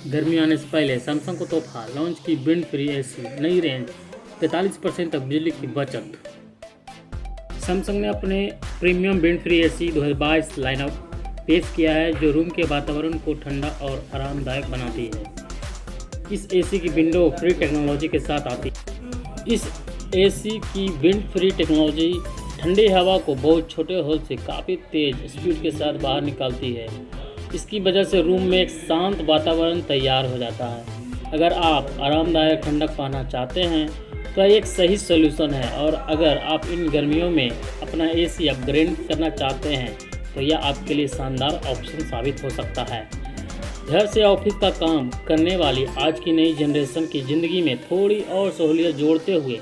गर्मी आने से पहले सैमसंग को तोहफा, लॉन्च की विंड फ्री एसी, नई रेंज, 43% तक बिजली की बचत। सैमसंग ने अपने premium wind free AC 2022 lineup पेश किया है, जो रूम के वातावरण को ठंडा और आरामदायक बनाती है। इस एसी की विंडो फ्री टेक्नोलॉजी के साथ आती है। इस एसी की विंड फ्री टेक्नोलॉजी ठंडी हवा को बहुत छोटे होल से काफ़ी तेज़ स्पीड के साथ बाहर निकालती है। इसकी वजह से रूम में एक शांत वातावरण तैयार हो जाता है। अगर आप आरामदायक ठंडक पाना चाहते हैं तो एक सही सॉल्यूशन है, और अगर आप इन गर्मियों में अपना एसी अपग्रेड करना चाहते हैं तो यह आपके लिए शानदार ऑप्शन साबित हो सकता है। घर से ऑफिस का काम करने वाली आज की नई जनरेशन की ज़िंदगी में थोड़ी और सहूलियत जोड़ते हुए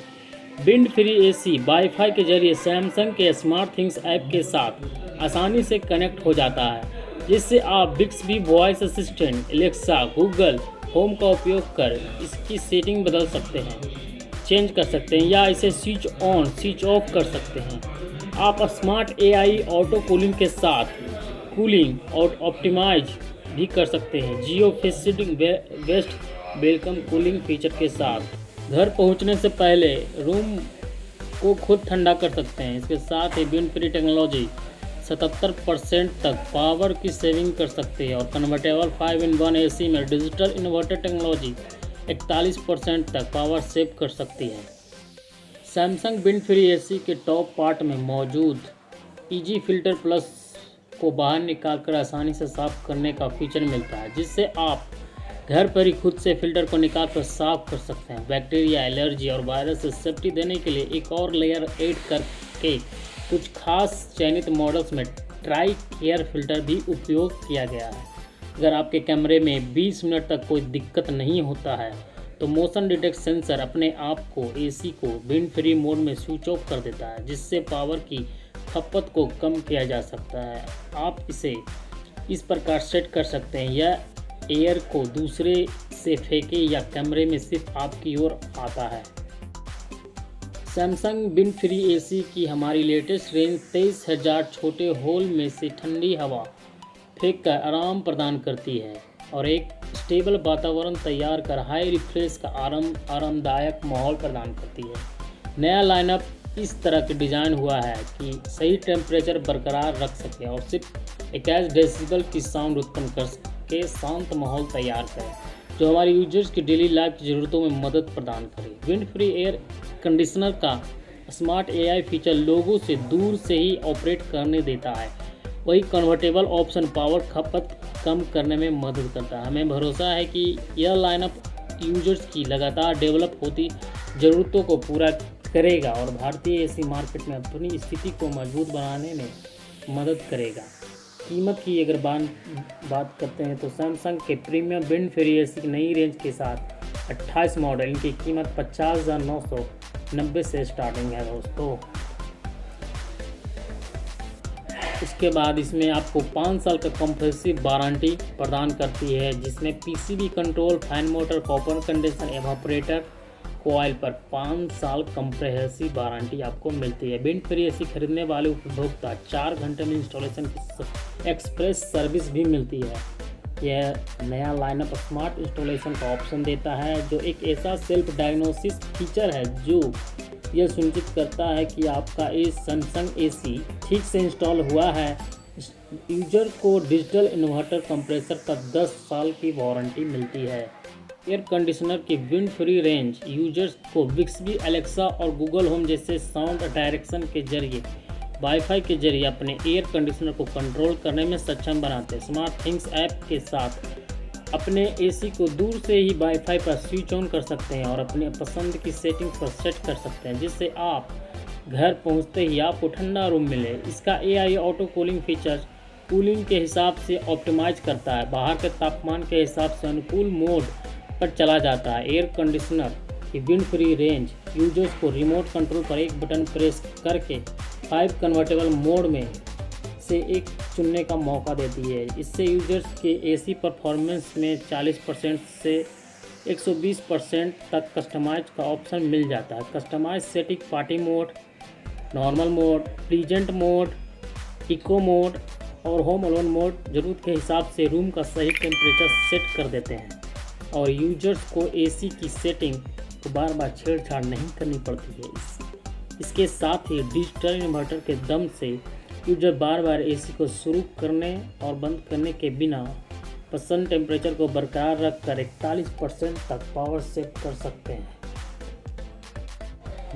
विंड फ्री एसी वाईफाई के जरिए सैमसंग के स्मार्ट थिंग्स ऐप के साथ आसानी से कनेक्ट हो जाता है, जिससे आप Bixby voice assistant, Alexa, Google home का उपयोग कर इसकी सेटिंग बदल सकते हैं, चेंज कर सकते हैं या इसे स्विच ऑन स्विच ऑफ कर सकते हैं। आप स्मार्ट एआई ऑटो कूलिंग के साथ कूलिंग और ऑप्टिमाइज भी कर सकते हैं। जियो फेसिटिंग बेस्ट वेलकम कूलिंग फीचर के साथ घर पहुंचने से पहले रूम को खुद ठंडा कर सकते हैं। इसके साथ ही विंड फ्री टेक्नोलॉजी 77% तक पावर की सेविंग कर सकती है, और कन्वर्टेबल 5-in-1 एसी में डिजिटल इन्वर्टर टेक्नोलॉजी 41% तक पावर सेव कर सकती है। सैमसंग विंड फ्री एसी के टॉप पार्ट में मौजूद इजी फिल्टर प्लस को बाहर निकालकर आसानी से साफ करने का फीचर मिलता है, जिससे आप घर पर ही खुद से फिल्टर को निकाल कर साफ कर सकते हैं। बैक्टीरिया, एलर्जी और वायरस से सेफ्टी देने के लिए एक और लेयर ऐड करके कुछ खास चयनित मॉडल्स में ट्राई एयर फिल्टर भी उपयोग किया गया है। अगर आपके कैमरे में 20 मिनट तक कोई दिक्कत नहीं होता है तो मोशन डिटेक्ट सेंसर अपने आप को एसी को विंड फ्री मोड में स्विच ऑफ कर देता है, जिससे पावर की खपत को कम किया जा सकता है। आप इसे इस प्रकार सेट कर सकते हैं, यह एयर को दूसरे से फेंके या कैमरे में सिर्फ आपकी ओर आता है। सैमसंग विंड फ्री एसी की हमारी लेटेस्ट रेंज 23,000 छोटे होल में से ठंडी हवा फेंक कर आराम प्रदान करती है और एक स्टेबल वातावरण तैयार कर हाई रिफ्रेश का आरामदायक माहौल प्रदान करती है। नया लाइनअप इस तरह के डिज़ाइन हुआ है कि सही टेम्परेचर बरकरार रख सके और सिर्फ 21 डेसिबल की साउंड उत्पन्न कर के शांत माहौल तैयार करें, जो हमारे यूजर्स की डेली लाइफ की ज़रूरतों में मदद प्रदान करे। विंड फ्री एयर कंडीशनर का स्मार्ट एआई फीचर लोगों से दूर से ही ऑपरेट करने देता है, वही कन्वर्टेबल ऑप्शन पावर खपत कम करने में मदद करता है। हमें भरोसा है कि यह लाइनअप यूजर्स की लगातार डेवलप होती ज़रूरतों को पूरा करेगा और भारतीय एसी मार्केट में अपनी स्थिति को मजबूत बनाने में मदद करेगा। कीमत की अगर बात करते हैं तो सैमसंग के प्रीमियम विंड फ्री एसी की नई रेंज के साथ 28 मॉडल, इनकी कीमत 50,990 से स्टार्टिंग है दोस्तों। उसके बाद इसमें आपको 5 साल का कॉम्प्रेसिव वारंटी प्रदान करती है, जिसमें PCB control, fan motor, copper condenser, evaporator coil पर 5 साल कॉम्प्रेहेंसिव वारंटी आपको मिलती है। विंड फ्री एसी खरीदने वाले उपभोक्ता 4 घंटे में इंस्टॉलेशन की एक्सप्रेस सर्विस भी मिलती है। यह नया लाइनअप स्मार्ट इंस्टॉलेशन का ऑप्शन देता है, जो एक ऐसा सेल्फ डायग्नोसिस फीचर है जो यह सुनिश्चित करता है कि आपका सैमसंग एसी ठीक से इंस्टॉल हुआ है। यूजर को डिजिटल इन्वर्टर कंप्रेसर का 10 साल की वारंटी मिलती है। एयर कंडीशनर की विंड फ्री रेंज यूजर्स को बिक्सबी, एलेक्सा और गूगल होम जैसे साउंड डायरेक्शन के जरिए वाईफाई के जरिए अपने एयर कंडीशनर को कंट्रोल करने में सक्षम बनाते हैं। स्मार्ट थिंग्स ऐप के साथ अपने एसी को दूर से ही वाईफाई पर स्विच ऑन कर सकते हैं और अपने पसंद की सेटिंग पर सेट कर सकते हैं, जिससे आप घर पहुंचते ही आपको ठंडा रूम मिले। इसका AI auto cooling feature cooling के हिसाब से ऑप्टिमाइज करता है, बाहर के तापमान के हिसाब से अनुकूल मोड पर चला जाता है। एयर कंडीशनर की विंड फ्री रेंज यूजर्स को रिमोट कंट्रोल पर एक बटन प्रेस करके 5 कन्वर्टेबल मोड में से एक चुनने का मौका देती है। इससे यूजर्स के एसी परफॉर्मेंस में 40% से 120% तक कस्टमाइज का ऑप्शन मिल जाता है। Customize setting party mode, normal mode, pleasant mode, eco mode और होम अलोन मोड ज़रूरत के हिसाब से रूम का सही टेम्परेचर सेट कर देते हैं और यूजर्स को एसी की सेटिंग को बार बार छेड़छाड़ नहीं करनी पड़ती है। इसके साथ ही डिजिटल इन्वर्टर के दम से यूजर बार बार एसी को शुरू करने और बंद करने के बिना पसंद टेम्परेचर को बरकरार रखकर 41% तक पावर सेव कर सकते हैं।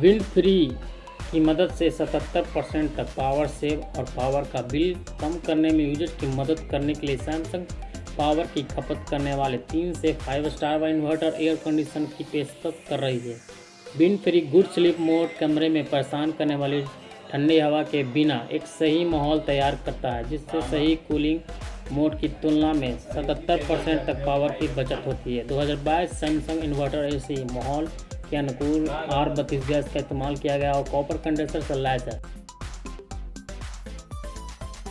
विंड फ्री की मदद से 77% तक पावर सेव और पावर का बिल कम करने में यूजर्स की मदद करने के लिए सैमसंग पावर की खपत करने वाले 3 से 5 स्टार इन्वर्टर एयर कंडीशन की पेशकश कर रही है। Wind free good sleep mode कमरे में परेशान करने वाली ठंडी हवा के बिना एक सही माहौल तैयार करता है, जिससे सही कूलिंग मोड की तुलना में 77% तक पावर की बचत होती है। 2022 सैमसंग इन्वर्टर एसी माहौल के अनुकूल R32 गैस का इस्तेमाल किया गया और कॉपर कंडेंसर से लैस है।